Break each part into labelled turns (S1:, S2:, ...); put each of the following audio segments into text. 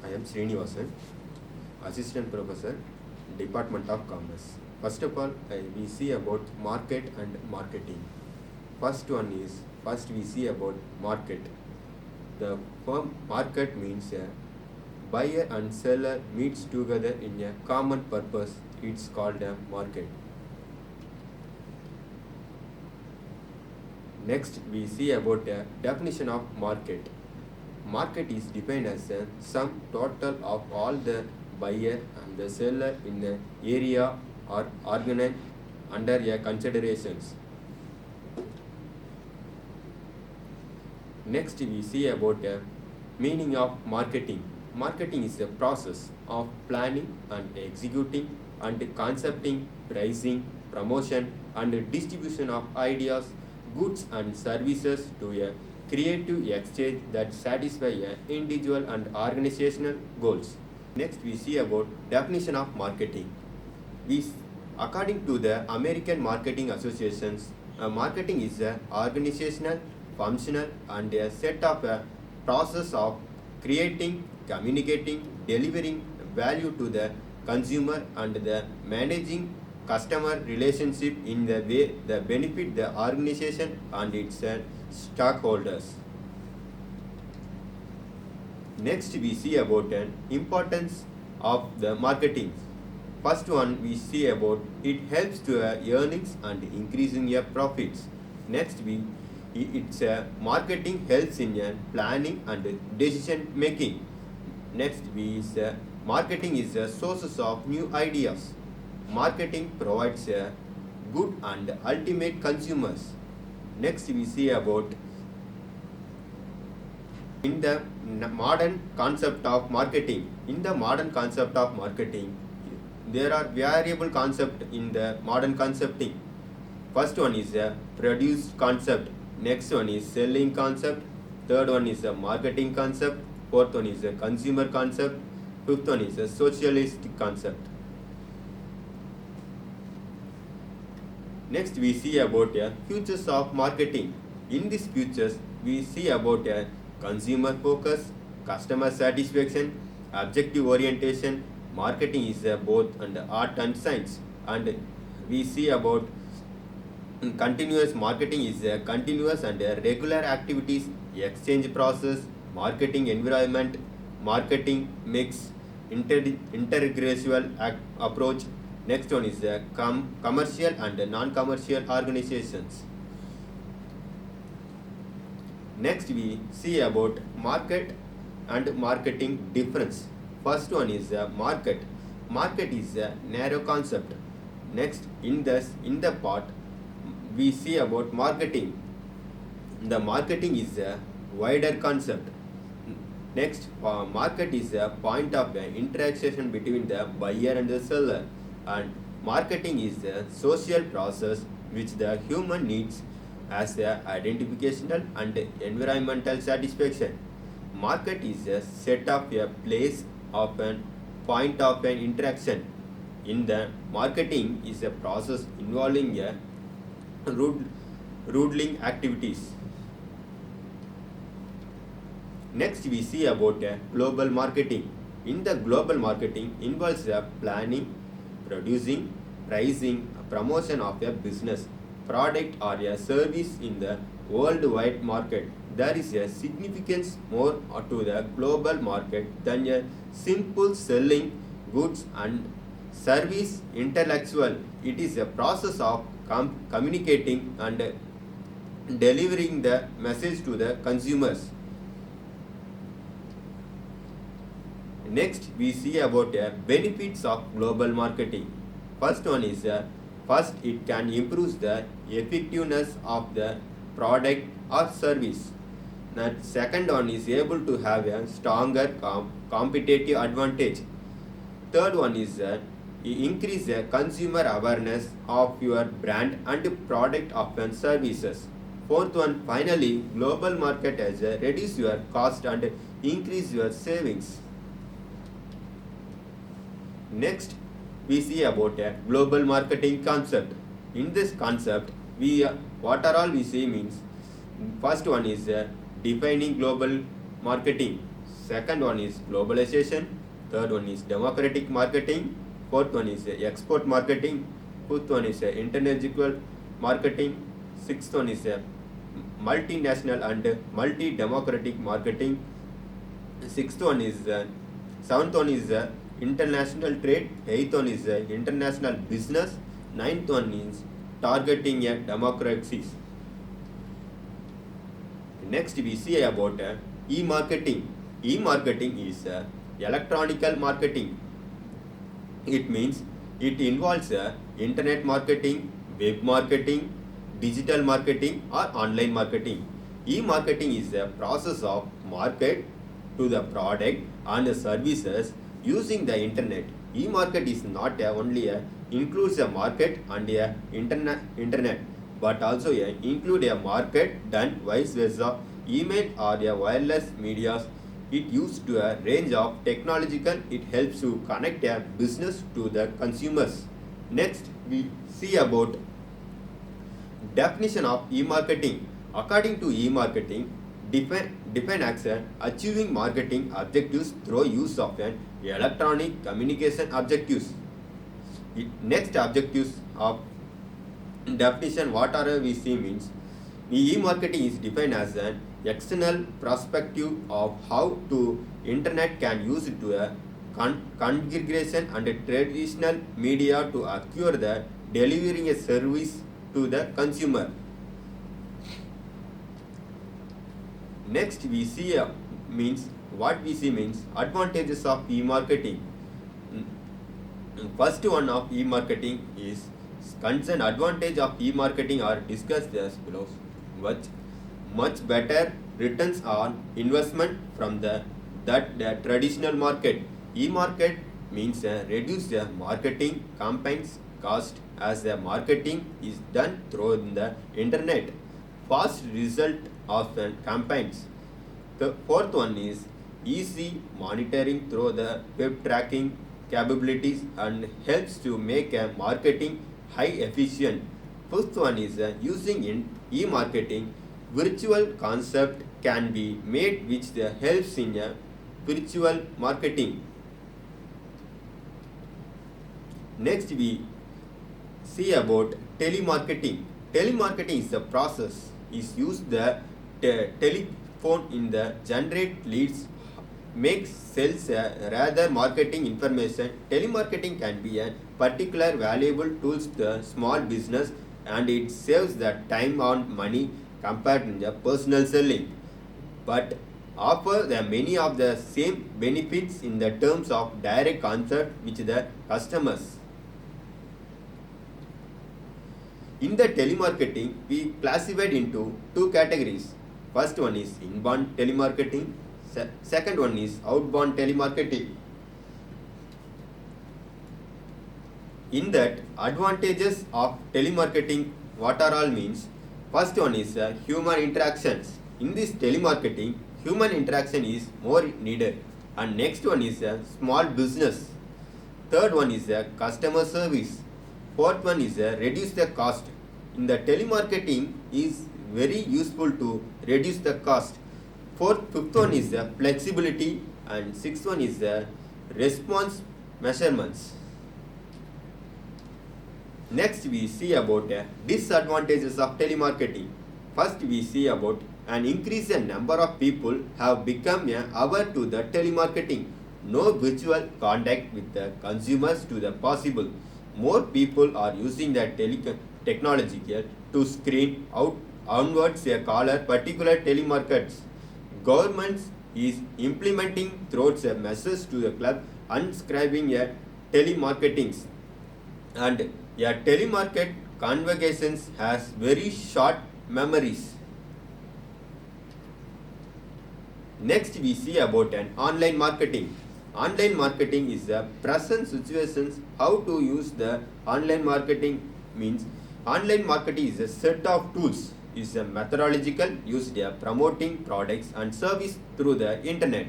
S1: I am Srinivasan, Assistant Professor, Department of Commerce. First of all, we see about market and marketing. First we see about market. The term market means a buyer and seller meets together in a common purpose. It's called a market. Next, we see about a definition of market. Market is defined as a sum total of all the buyer and the seller in the area or organized under a considerations. Next, we see about a meaning of marketing. Marketing is a process of planning and executing and concepting, pricing, promotion and distribution of ideas, goods and services to a creative exchange that satisfy an individual and organizational goals. Next, we see about definition of marketing. According to the American Marketing Associations, marketing is an organizational, functional, and a set of a process of creating, communicating, delivering value to the consumer and the managing customer relationship in the way that benefit the organization and its stockholders. Next, we see about an importance of the marketing. First one, we see about it helps to earnings and increasing your profits. Next, marketing helps in planning and decision making. Next, marketing is a source of new ideas. Marketing provides a good and ultimate consumers. Next, we see about in the modern concept of marketing. In the modern concept of marketing, there are variable concepts in the modern concepting. First one is a produced concept. Next one is selling concept. Third one is a marketing concept. Fourth one is a consumer concept. Fifth one is a socialistic concept. Next, we see about futures of marketing. In these futures, we see about consumer focus, customer satisfaction, objective orientation. Marketing is both and art and science. And we see about continuous marketing is continuous and regular activities, exchange process, marketing environment, marketing mix, intergradual approach. Next one is commercial and non-commercial organizations. Next, we see about market and marketing difference. First one is market. Market is a narrow concept. Next, in the part, we see about marketing. The marketing is a wider concept. Next, market is a point of interaction between the buyer and the seller. And marketing is a social process which the human needs as a identificational and environmental satisfaction. Market is a set of a place of an point of an interaction. In the marketing is a process involving a ruling activities. Next, we see about global marketing. In the global marketing involves planning, producing, pricing, promotion of a business, product or a service in the worldwide market. There is a significance more to the global market than a simple selling goods and service intellectual. It is a process of communicating and delivering the message to the consumers. Next, we see about benefits of global marketing. First one is it can improve the effectiveness of the product or service. The second one is able to have a stronger competitive advantage. Third one is increase the consumer awareness of your brand and product and services. Fourth one, finally, global market has reduce your cost and increase your savings. Next, we see about a global marketing concept. In this concept, what are all we say means, first one is defining global marketing. Second one is globalization. Third one is democratic marketing. Fourth one is export marketing. Fifth one is international marketing. Sixth one is multinational and multi-democratic marketing. Sixth one is seventh one is international trade. Eighth one is international business. Ninth one is targeting democracies. Next we see about e-marketing. E-marketing is electronical marketing. It means it involves internet marketing, web marketing, digital marketing or online marketing. E-marketing is a process of market to the product and the services using the internet. E-market is not only includes a market and a internet, but also include a market done vice versa, email or a wireless medias. It used to a range of technological. It helps to connect a business to the consumers. Next, we see about definition of e-marketing. According to e-marketing, define as achieving marketing objectives through use of an electronic communication objectives. Next objectives of definition, what are we see means e-marketing is defined as an external perspective of how to internet can use it to a configuration and a traditional media to acquire the delivering a service to the consumer. Next we see means what we see means advantages of e-marketing. First one of e-marketing is concern. Advantage of e-marketing are discussed as below. Much better returns on investment from the traditional market. E-market means reduce the marketing campaigns cost as the marketing is done through the internet. Fast result of the campaigns. The fourth one is easy monitoring through the web tracking capabilities and helps to make a marketing high efficient. Fifth one is using in e-marketing virtual concept can be made which helps in virtual marketing. Next we see about telemarketing. Telemarketing is a process is used the telephone in the generate leads, makes sales rather marketing information. Telemarketing can be a particular valuable tools to the small business and it saves the time and money compared to the personal selling, but offer the many of the same benefits in the terms of direct contact with the customers. In the telemarketing, we classified into two categories. First one is inbound telemarketing. Second one is outbound telemarketing. In that, advantages of telemarketing, what are all means? First one is human interactions. In this telemarketing, human interaction is more needed. And next one is small business. Third one is customer service. Fourth one is reduce the cost. In the telemarketing is very useful to reduce the cost. Fifth one is flexibility and sixth one is response measurements. Next we see about disadvantages of telemarketing. First we see about an increase in number of people have become aware to the telemarketing. No virtual contact with the consumers to the possible. More people are using the technology to screen out onwards a caller particular telemarkets. Governments is implementing through a message to the club unscribing a telemarketings, and a telemarket conversations has very short memories. Next we see about an online marketing. Online marketing is the present situations how to use the online marketing means online marketing is a set of tools, is a methodological used promoting products and service through the internet.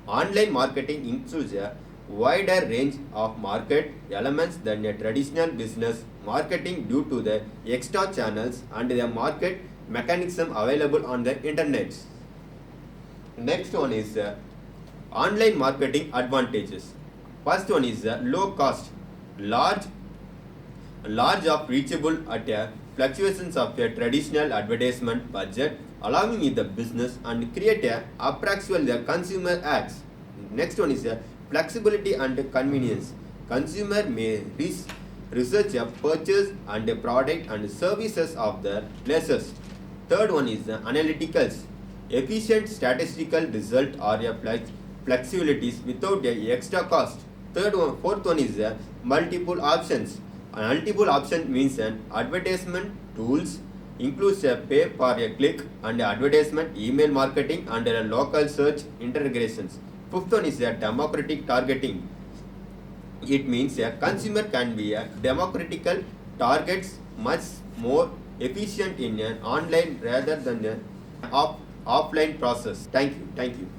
S1: Online marketing includes a wider range of market elements than a traditional business marketing due to the extra channels and the market mechanism available on the internet. Next one is Online marketing advantages. First one is low cost, large of reachable at a fluctuations of a traditional advertisement budget, allowing in the business and create a appraxial the consumer ads. Next one is flexibility and convenience. Consumer may research a purchase and a product and services of the places. Third one is analyticals. Efficient statistical result or a flexibilities without a extra cost. Fourth one is multiple options. Multiple option means an advertisement tools includes a pay for a click and advertisement, email marketing and a local search integrations. Fifth one is a democratic targeting. It means a consumer can be a democratical targets much more efficient in an online rather than an offline process. Thank you.